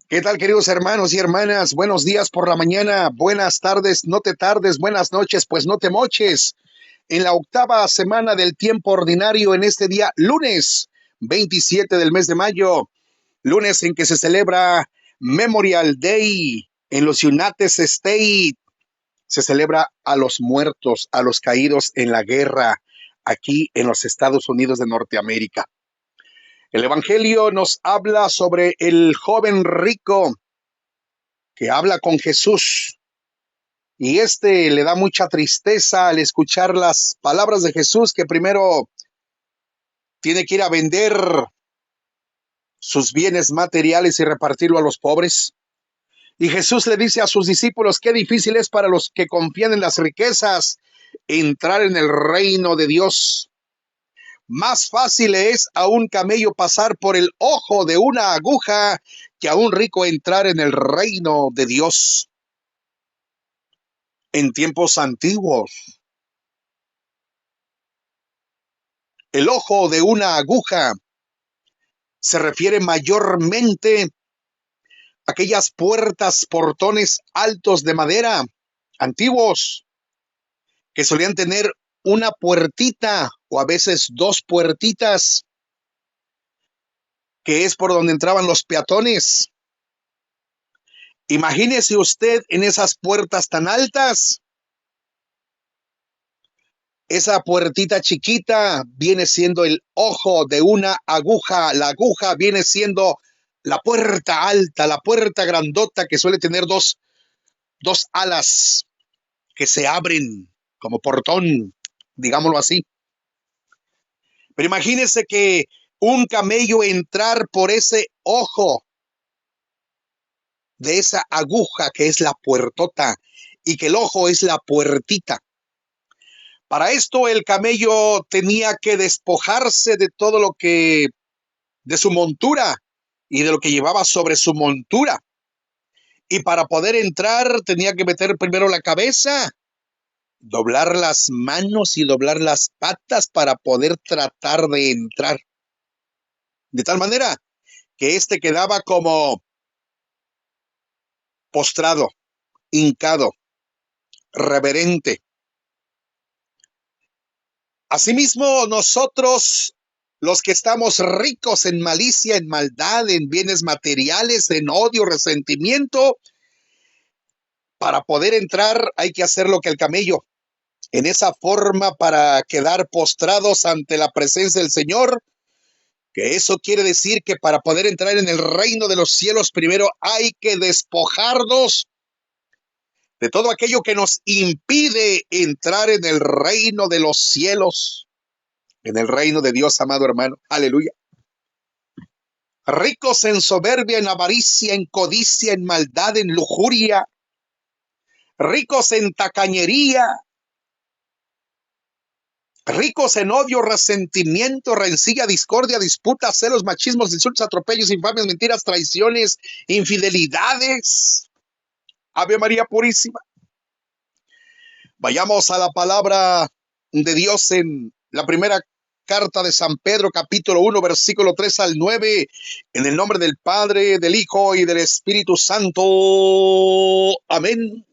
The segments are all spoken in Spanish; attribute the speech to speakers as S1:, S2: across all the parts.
S1: ¿Qué tal, queridos hermanos y hermanas? Buenos días por la mañana, buenas tardes, no te tardes, buenas noches, pues no te moches. En la octava semana del tiempo ordinario, en este día, lunes 27 del mes de mayo, lunes en que se celebra Memorial Day en los United States. Se celebra a los muertos, a los caídos en la guerra, aquí en los Estados Unidos de Norteamérica. El Evangelio nos habla sobre el joven rico que habla con Jesús. Y le da mucha tristeza al escuchar las palabras de Jesús, que primero tiene que ir a vender sus bienes materiales y repartirlo a los pobres. Y Jesús le dice a sus discípulos, qué difícil es para los que confían en las riquezas entrar en el reino de Dios. Más fácil es a un camello pasar por el ojo de una aguja que a un rico entrar en el reino de Dios. En tiempos antiguos, el ojo de una aguja se refiere mayormente a aquellas puertas, portones altos de madera, antiguos, que solían tener una puertita o a veces dos puertitas, que es por donde entraban los peatones. Imagínese usted en esas puertas tan altas, esa puertita chiquita viene siendo el ojo de una aguja, la aguja viene siendo la puerta alta, la puerta grandota que suele tener dos alas que se abren como portón, digámoslo así. Pero imagínese que un camello entrar por ese ojo de esa aguja que es la puertota y que el ojo es la puertita. Para esto el camello tenía que despojarse de todo lo que, de su montura y de lo que llevaba sobre su montura. Y para poder entrar tenía que meter primero la cabeza, doblar las manos y doblar las patas para poder tratar de entrar. De tal manera que quedaba como postrado, hincado, reverente. Asimismo, nosotros, los que estamos ricos en malicia, en maldad, en bienes materiales, en odio, resentimiento, para poder entrar hay que hacer lo que el camello, en esa forma para quedar postrados ante la presencia del Señor, que eso quiere decir que para poder entrar en el reino de los cielos, primero hay que despojarnos de todo aquello que nos impide entrar en el reino de los cielos, en el reino de Dios, amado hermano. Aleluya. Ricos en soberbia, en avaricia, en codicia, en maldad, en lujuria, ricos en tacañería, ricos en odio, resentimiento, rencilla, discordia, disputas, celos, machismos, insultos, atropellos, infamias, mentiras, traiciones, infidelidades. Ave María Purísima. Vayamos a la palabra de Dios en la primera carta de San Pedro, capítulo 1, versículo 3 al 9, en el nombre del Padre, del Hijo y del Espíritu Santo. Amén.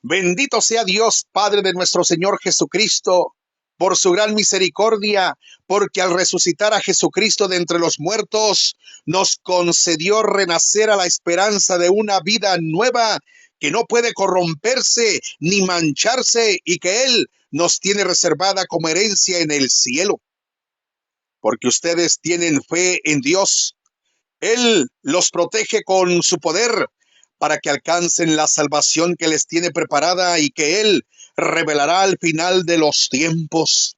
S1: Bendito sea Dios, Padre de nuestro Señor Jesucristo, por su gran misericordia, porque al resucitar a Jesucristo de entre los muertos, nos concedió renacer a la esperanza de una vida nueva que no puede corromperse ni mancharse y que Él nos tiene reservada como herencia en el cielo. Porque ustedes tienen fe en Dios, Él los protege con su poder para que alcancen la salvación que les tiene preparada y que Él revelará al final de los tiempos.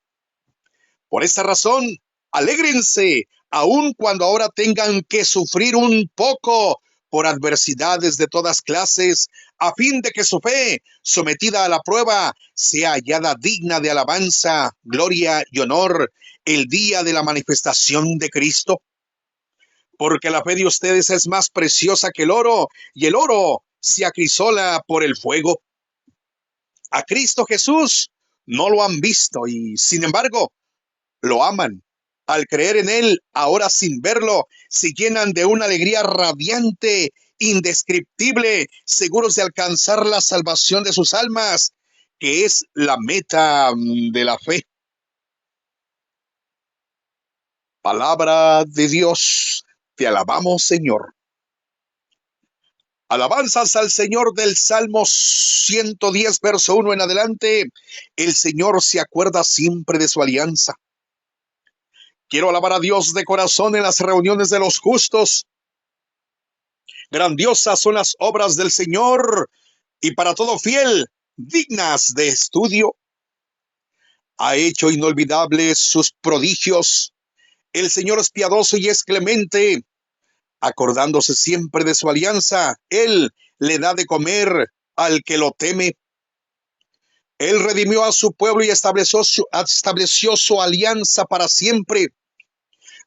S1: Por esta razón, alégrense, aun cuando ahora tengan que sufrir un poco por adversidades de todas clases, a fin de que su fe, sometida a la prueba, sea hallada digna de alabanza, gloria y honor el día de la manifestación de Cristo. Porque la fe de ustedes es más preciosa que el oro, y el oro se acrisola por el fuego. A Cristo Jesús no lo han visto y, sin embargo, lo aman. Al creer en Él, ahora sin verlo, se llenan de una alegría radiante, indescriptible, seguros de alcanzar la salvación de sus almas, que es la meta de la fe. Palabra de Dios, te alabamos, Señor. Alabanzas al Señor del Salmo 110, verso 1 en adelante. El Señor se acuerda siempre de su alianza. Quiero alabar a Dios de corazón en las reuniones de los justos. Grandiosas son las obras del Señor y para todo fiel, dignas de estudio. Ha hecho inolvidables sus prodigios. El Señor es piadoso y es clemente. Acordándose siempre de su alianza, Él le da de comer al que lo teme. Él redimió a su pueblo y estableció su alianza para siempre.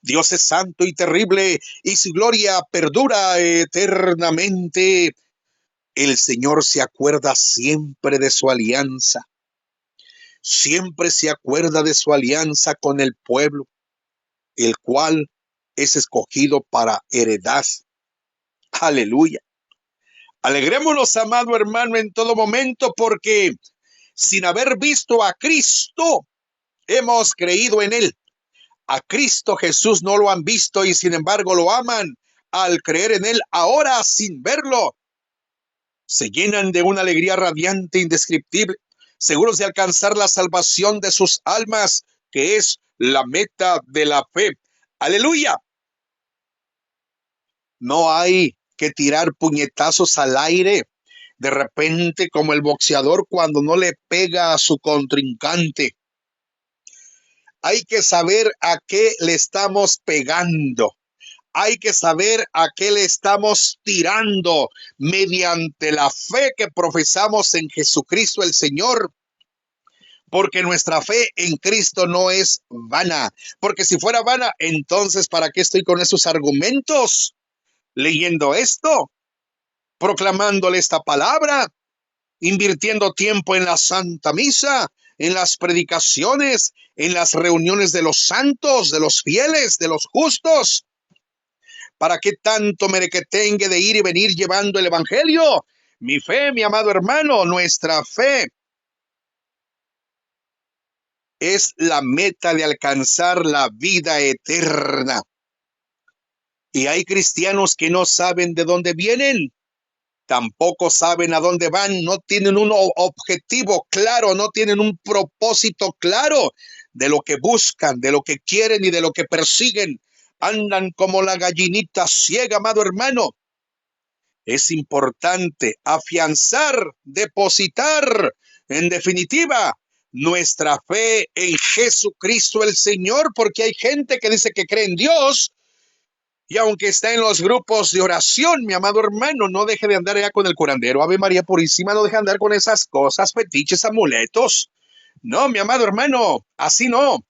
S1: Dios es santo y terrible, y su gloria perdura eternamente. El Señor se acuerda siempre de su alianza. Siempre se acuerda de su alianza con el pueblo, el cual es escogido para heredad. Aleluya. Alegrémonos, amado hermano, en todo momento, porque sin haber visto a Cristo, hemos creído en Él. A Cristo Jesús no lo han visto y sin embargo lo aman. Al creer en Él, ahora sin verlo, se llenan de una alegría radiante, indescriptible, seguros de alcanzar la salvación de sus almas, que es la meta de la fe. Aleluya. No hay que tirar puñetazos al aire de repente como el boxeador cuando no le pega a su contrincante. Hay que saber a qué le estamos pegando. Hay que saber a qué le estamos tirando mediante la fe que profesamos en Jesucristo el Señor. Porque nuestra fe en Cristo no es vana. Porque si fuera vana, entonces ¿para qué estoy con esos argumentos? Leyendo esto, proclamándole esta palabra, invirtiendo tiempo en la Santa Misa, en las predicaciones, en las reuniones de los santos, de los fieles, de los justos. ¿Para qué tanto merequetengue de ir y venir llevando el evangelio? Mi fe, mi amado hermano, nuestra fe es la meta de alcanzar la vida eterna. Y hay cristianos que no saben de dónde vienen, tampoco saben a dónde van, no tienen un objetivo claro, no tienen un propósito claro de lo que buscan, de lo que quieren y de lo que persiguen. Andan como la gallinita ciega, amado hermano. Es importante afianzar, depositar, en definitiva, nuestra fe en Jesucristo el Señor, porque hay gente que dice que cree en Dios, y aunque está en los grupos de oración, mi amado hermano, no deje de andar allá con el curandero, Ave María Purísima, no deje de andar con esas cosas, fetiches, amuletos. No, mi amado hermano, así no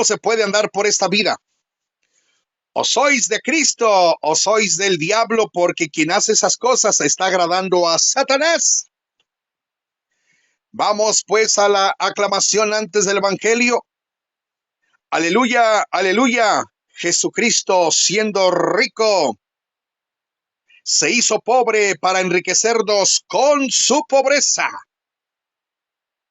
S1: se puede andar por esta vida. O sois de Cristo o sois del diablo, porque quien hace esas cosas está agradando a Satanás. Vamos pues a la aclamación antes del Evangelio. Aleluya, aleluya. Jesucristo, siendo rico, se hizo pobre para enriquecernos con su pobreza.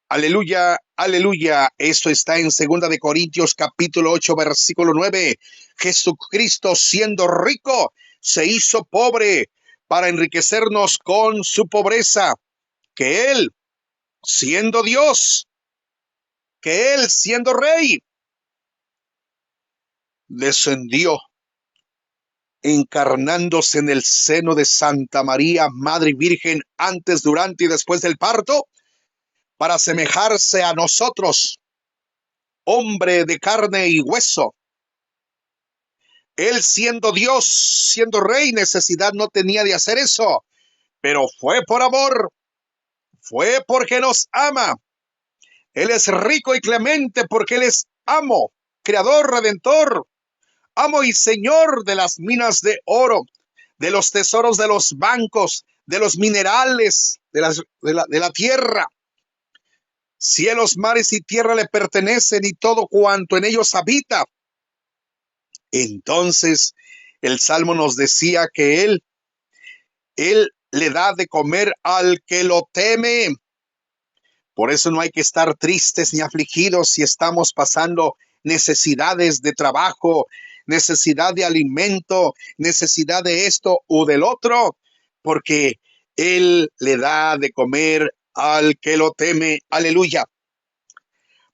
S1: Aleluya, aleluya. Esto está en 2 de Corintios capítulo 8, versículo 9. Jesucristo, siendo rico, se hizo pobre para enriquecernos con su pobreza. Que Él, siendo Dios, que Él, siendo Rey, descendió, encarnándose en el seno de Santa María, Madre Virgen, antes, durante y después del parto, para asemejarse a nosotros, hombre de carne y hueso. Él siendo Dios, siendo Rey, necesidad no tenía de hacer eso, pero fue por amor, fue porque nos ama. Él es rico y clemente porque Él es amo, creador, redentor, amo y señor de las minas de oro, de los tesoros de los bancos, de los minerales de la tierra. Cielos, mares y tierra le pertenecen y todo cuanto en ellos habita. Entonces el Salmo nos decía que Él le da de comer al que lo teme. Por eso no hay que estar tristes ni afligidos si estamos pasando necesidades de trabajo, necesidad de alimento, necesidad de esto o del otro, porque Él le da de comer al que lo teme. Aleluya.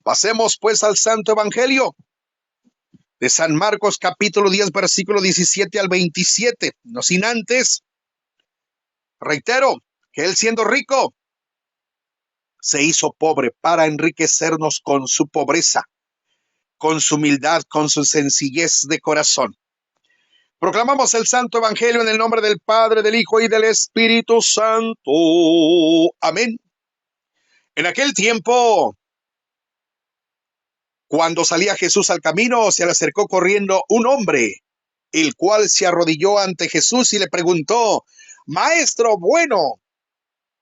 S1: Pasemos pues al Santo Evangelio de San Marcos, capítulo 10, versículo 17 al 27. No sin antes, reitero que Él, siendo rico, se hizo pobre para enriquecernos con su pobreza, con su humildad, con su sencillez de corazón. Proclamamos el Santo Evangelio en el nombre del Padre, del Hijo y del Espíritu Santo. Amén. En aquel tiempo, cuando salía Jesús al camino, se le acercó corriendo un hombre, el cual se arrodilló ante Jesús y le preguntó: Maestro bueno,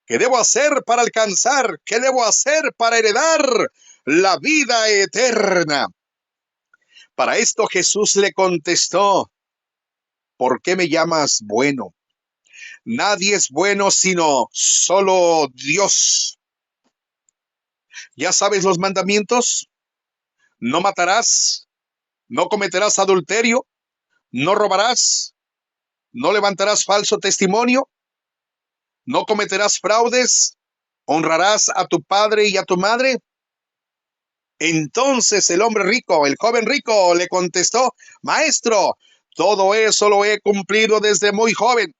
S1: ¿qué debo hacer para alcanzar? ¿Qué debo hacer para heredar la vida eterna? Para esto Jesús le contestó: ¿por qué me llamas bueno? Nadie es bueno sino solo Dios. ¿Ya sabes los mandamientos? No matarás, no cometerás adulterio, no robarás, no levantarás falso testimonio, no cometerás fraudes, honrarás a tu padre y a tu madre. Entonces el hombre rico, el joven rico, le contestó: Maestro, todo eso lo he cumplido desde muy joven.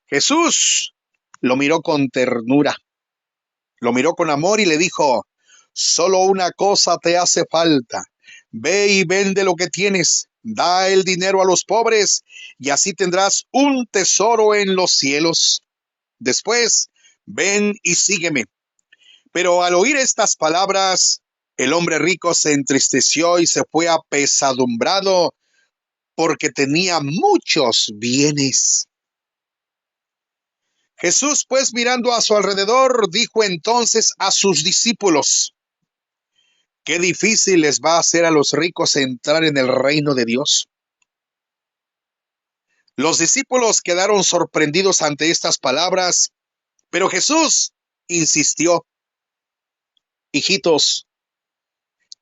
S1: Jesús lo miró con ternura, lo miró con amor y le dijo: solo una cosa te hace falta. Ve y vende lo que tienes, da el dinero a los pobres y así tendrás un tesoro en los cielos. Después, ven y sígueme. Pero al oír estas palabras, el hombre rico se entristeció y se fue apesadumbrado porque tenía muchos bienes. Jesús, pues, mirando a su alrededor, dijo entonces a sus discípulos: qué difícil les va a hacer a los ricos entrar en el reino de Dios. Los discípulos quedaron sorprendidos ante estas palabras, pero Jesús insistió: hijitos,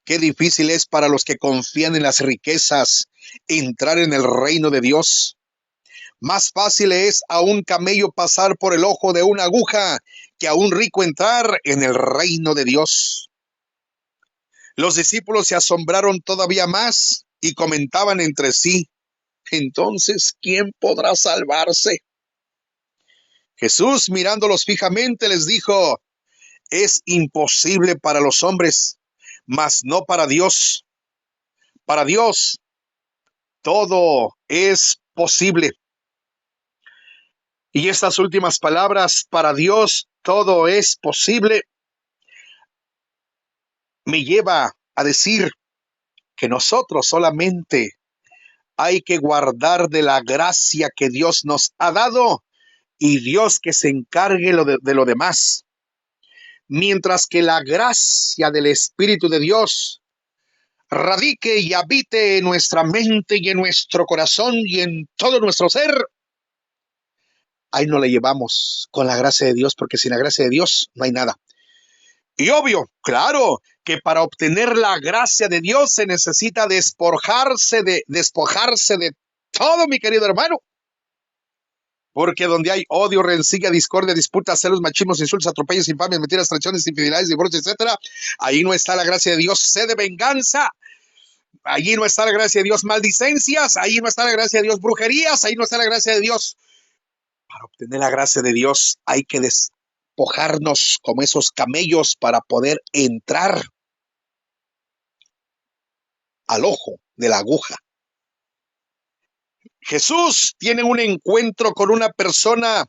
S1: qué difícil es para los que confían en las riquezas entrar en el reino de Dios. Más fácil es a un camello pasar por el ojo de una aguja que a un rico entrar en el reino de Dios. Los discípulos se asombraron todavía más y comentaban entre sí: entonces, ¿quién podrá salvarse? Jesús, mirándolos fijamente, les dijo: es imposible para los hombres, mas no para Dios. Para Dios todo es posible. Y estas últimas palabras, para Dios todo es posible, me lleva a decir que nosotros solamente hay que guardar de la gracia que Dios nos ha dado y Dios que se encargue de lo demás. Mientras que la gracia del Espíritu de Dios radique y habite en nuestra mente y en nuestro corazón y en todo nuestro ser, ahí no le llevamos con la gracia de Dios, porque sin la gracia de Dios no hay nada. Y obvio, claro, que para obtener la gracia de Dios se necesita despojarse de todo, mi querido hermano. Porque donde hay odio, rencilla, discordia, disputas, celos, machismos, insultos, atropellos, infamias, mentiras, traiciones, infidelidades, divorcios, etcétera, ahí no está la gracia de Dios. Sed de venganza. Allí no está la gracia de Dios. Maldicencias. Ahí no está la gracia de Dios. Brujerías. Ahí no está la gracia de Dios. Para obtener la gracia de Dios hay que despojarnos como esos camellos para poder entrar al ojo de la aguja. Jesús tiene un encuentro con una persona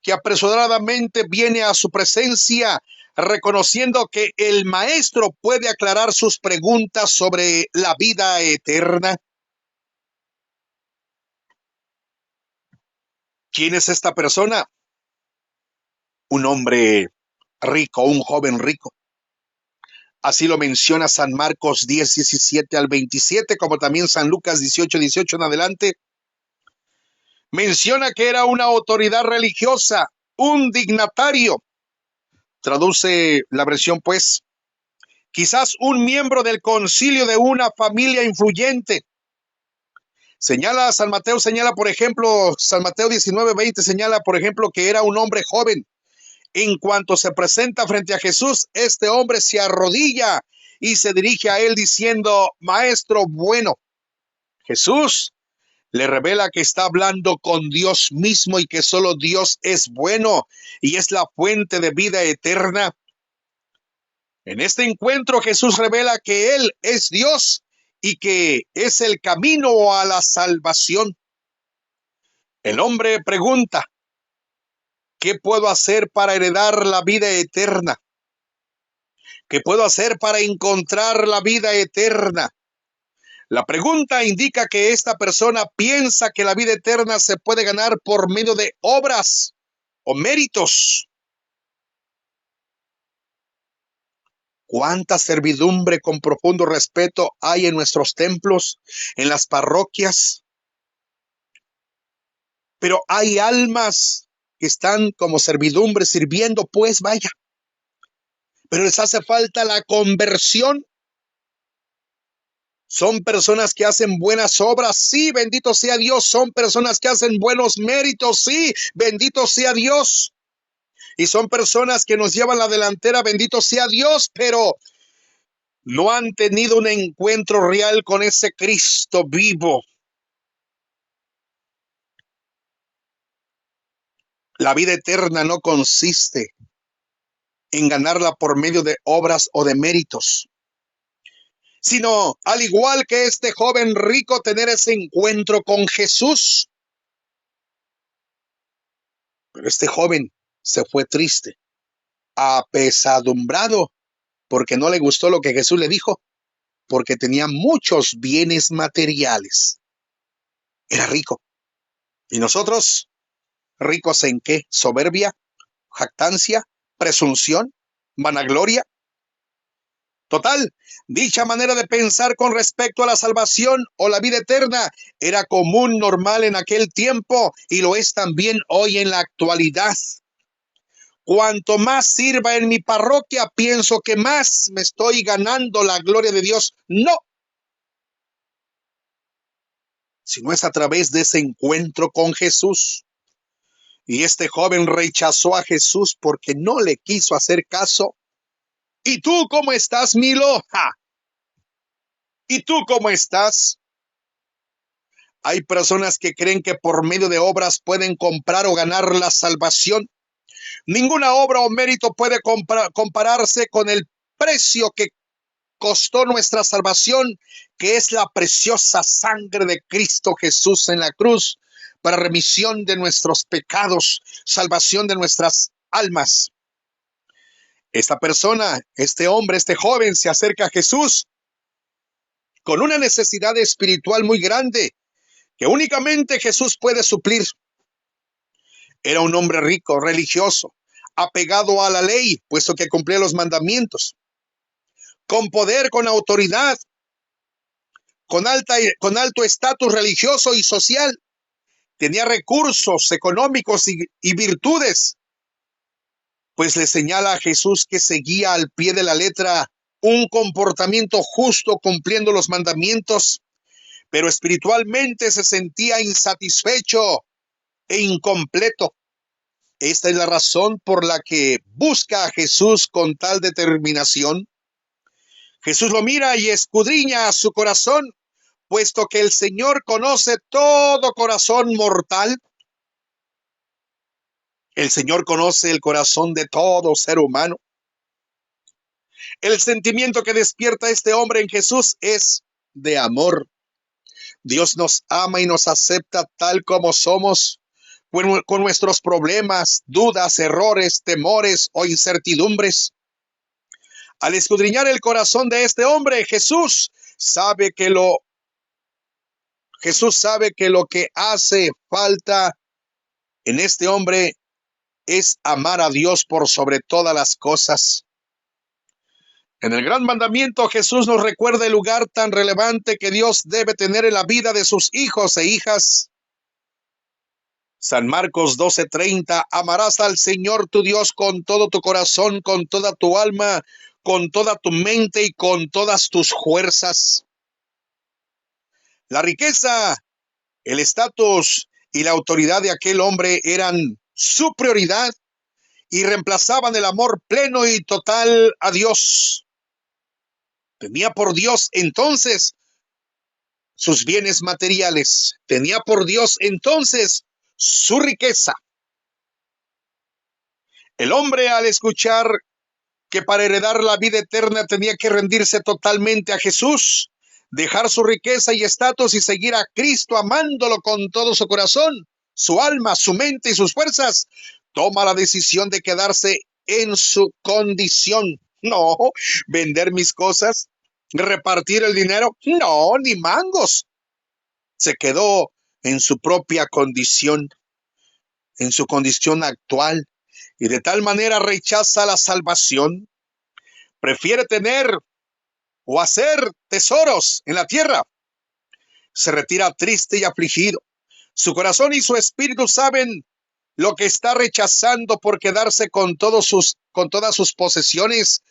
S1: que apresuradamente viene a su presencia, reconociendo que el maestro puede aclarar sus preguntas sobre la vida eterna. ¿Quién es esta persona? Un hombre rico, un joven rico. Así lo menciona San Marcos 10, 17 al 27, como también San Lucas 18, 18 en adelante. Menciona que era una autoridad religiosa, un dignatario. Traduce la versión, pues, quizás un miembro del concilio de una familia influyente. San Mateo señala, por ejemplo, San Mateo 19, 20 señala, por ejemplo, que era un hombre joven. En cuanto se presenta frente a Jesús, este hombre se arrodilla y se dirige a él diciendo, Maestro bueno. Jesús le revela que está hablando con Dios mismo y que solo Dios es bueno y es la fuente de vida eterna. En este encuentro Jesús revela que Él es Dios y que es el camino a la salvación. El hombre pregunta, ¿qué puedo hacer para heredar la vida eterna? ¿Qué puedo hacer para encontrar la vida eterna? La pregunta indica que esta persona piensa que la vida eterna se puede ganar por medio de obras o méritos. ¿Cuánta servidumbre con profundo respeto hay en nuestros templos, en las parroquias? Pero hay almas que están como servidumbre sirviendo, pues vaya. Pero les hace falta la conversión. Son personas que hacen buenas obras, sí, bendito sea Dios. Son personas que hacen buenos méritos, sí, bendito sea Dios. Y son personas que nos llevan la delantera, bendito sea Dios, pero no han tenido un encuentro real con ese Cristo vivo. La vida eterna no consiste en ganarla por medio de obras o de méritos, sino, al igual que este joven rico, tener ese encuentro con Jesús. Pero este joven se fue triste, apesadumbrado, porque no le gustó lo que Jesús le dijo, porque tenía muchos bienes materiales. Era rico. ¿Y nosotros? ¿Ricos en qué? ¿Soberbia? ¿Jactancia? ¿Presunción? ¿Vanagloria? Total, dicha manera de pensar con respecto a la salvación o la vida eterna era común, normal en aquel tiempo y lo es también hoy en la actualidad. Cuanto más sirva en mi parroquia, pienso que más me estoy ganando la gloria de Dios. No, sino es a través de ese encuentro con Jesús. Y este joven rechazó a Jesús porque no le quiso hacer caso. ¿Y tú cómo estás, Milo? ¡Ja! ¿Y tú cómo estás? Hay personas que creen que por medio de obras pueden comprar o ganar la salvación. Ninguna obra o mérito puede compararse con el precio que costó nuestra salvación, que es la preciosa sangre de Cristo Jesús en la cruz, para remisión de nuestros pecados, salvación de nuestras almas. Esta persona, este hombre, este joven se acerca a Jesús con una necesidad espiritual muy grande que únicamente Jesús puede suplir. Era un hombre rico, religioso, apegado a la ley, puesto que cumplía los mandamientos, con poder, con autoridad, con alto estatus religioso y social. Tenía recursos económicos y virtudes, pues le señala a Jesús que seguía al pie de la letra un comportamiento justo cumpliendo los mandamientos, pero espiritualmente se sentía insatisfecho e incompleto. Esta es la razón por la que busca a Jesús con tal determinación. Jesús lo mira y escudriña a su corazón, puesto que el Señor conoce todo corazón mortal. El Señor conoce el corazón de todo ser humano. El sentimiento que despierta este hombre en Jesús es de amor. Dios nos ama y nos acepta tal como somos, con nuestros problemas, dudas, errores, temores o incertidumbres. Al escudriñar el corazón de este hombre, Jesús sabe que lo que hace falta en este hombre es amar a Dios por sobre todas las cosas. En el gran mandamiento Jesús nos recuerda el lugar tan relevante que Dios debe tener en la vida de sus hijos e hijas. San Marcos 12:30, amarás al Señor tu Dios con todo tu corazón, con toda tu alma, con toda tu mente y con todas tus fuerzas. La riqueza, el estatus y la autoridad de aquel hombre eran su prioridad y reemplazaban el amor pleno y total a Dios. Tenía por Dios entonces sus bienes materiales, tenía por Dios entonces su riqueza. El hombre, al escuchar que para heredar la vida eterna tenía que rendirse totalmente a Jesús, dejar su riqueza y estatus y seguir a Cristo amándolo con todo su corazón, su alma, su mente y sus fuerzas, toma la decisión de quedarse en su condición. No, vender mis cosas, repartir el dinero, no, ni mangos. Se quedó en su propia condición, en su condición actual, y de tal manera rechaza la salvación. Prefiere tener o hacer tesoros en la tierra. Se retira triste y afligido. Su corazón y su espíritu saben lo que está rechazando por quedarse con todas sus posesiones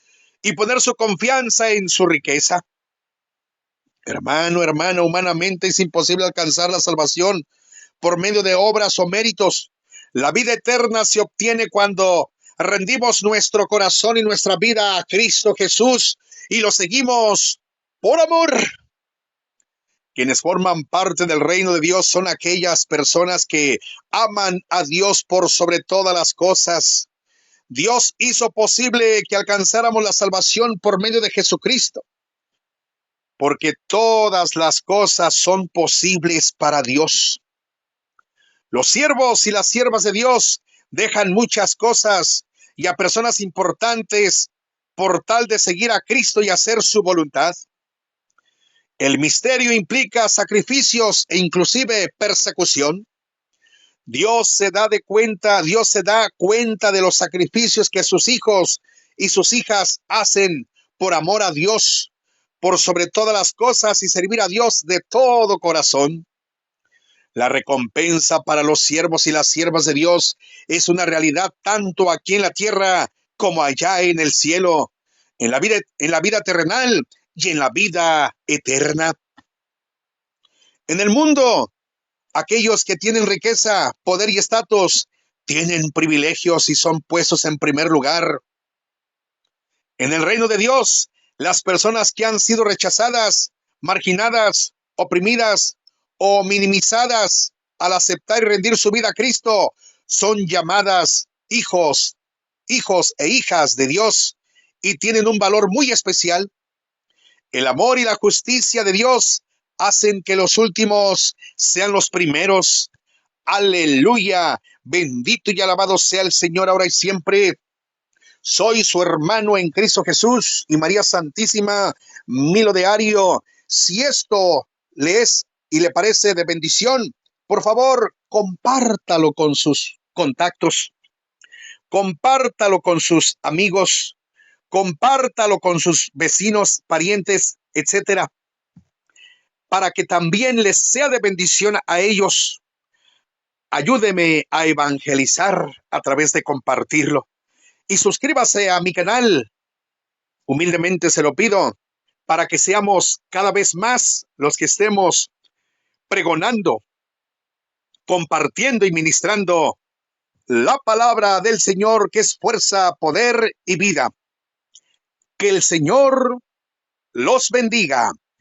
S1: y poner su confianza en su riqueza. Hermano, hermana, humanamente es imposible alcanzar la salvación por medio de obras o méritos. La vida eterna se obtiene cuando rendimos nuestro corazón y nuestra vida a Cristo Jesús y lo seguimos por amor. Quienes forman parte del reino de Dios son aquellas personas que aman a Dios por sobre todas las cosas. Dios hizo posible que alcanzáramos la salvación por medio de Jesucristo, porque todas las cosas son posibles para Dios. Los siervos y las siervas de Dios dejan muchas cosas y a personas importantes por tal de seguir a Cristo y hacer su voluntad. El misterio implica sacrificios e inclusive persecución. Dios se da cuenta de los sacrificios que sus hijos y sus hijas hacen por amor a Dios, por sobre todas las cosas y servir a Dios de todo corazón. La recompensa para los siervos y las siervas de Dios es una realidad tanto aquí en la tierra como allá en el cielo, en la vida terrenal y en la vida eterna. En el mundo, aquellos que tienen riqueza, poder y estatus tienen privilegios y son puestos en primer lugar. En el reino de Dios, las personas que han sido rechazadas, marginadas, oprimidas o minimizadas al aceptar y rendir su vida a Cristo son llamadas hijos e hijas de Dios y tienen un valor muy especial. El amor y la justicia de Dios hacen que los últimos sean los primeros. Aleluya, bendito y alabado sea el Señor ahora y siempre. Soy su hermano en Cristo Jesús y María Santísima, Milo de Ario. Si esto le es y le parece de bendición, por favor, compártalo con sus contactos, compártalo con sus amigos, compártalo con sus vecinos, parientes, etcétera, para que también les sea de bendición a ellos. Ayúdeme a evangelizar a través de compartirlo. Y suscríbase a mi canal. Humildemente se lo pido para que seamos cada vez más los que estemos pregonando, compartiendo y ministrando la palabra del Señor, que es fuerza, poder y vida. Que el Señor los bendiga.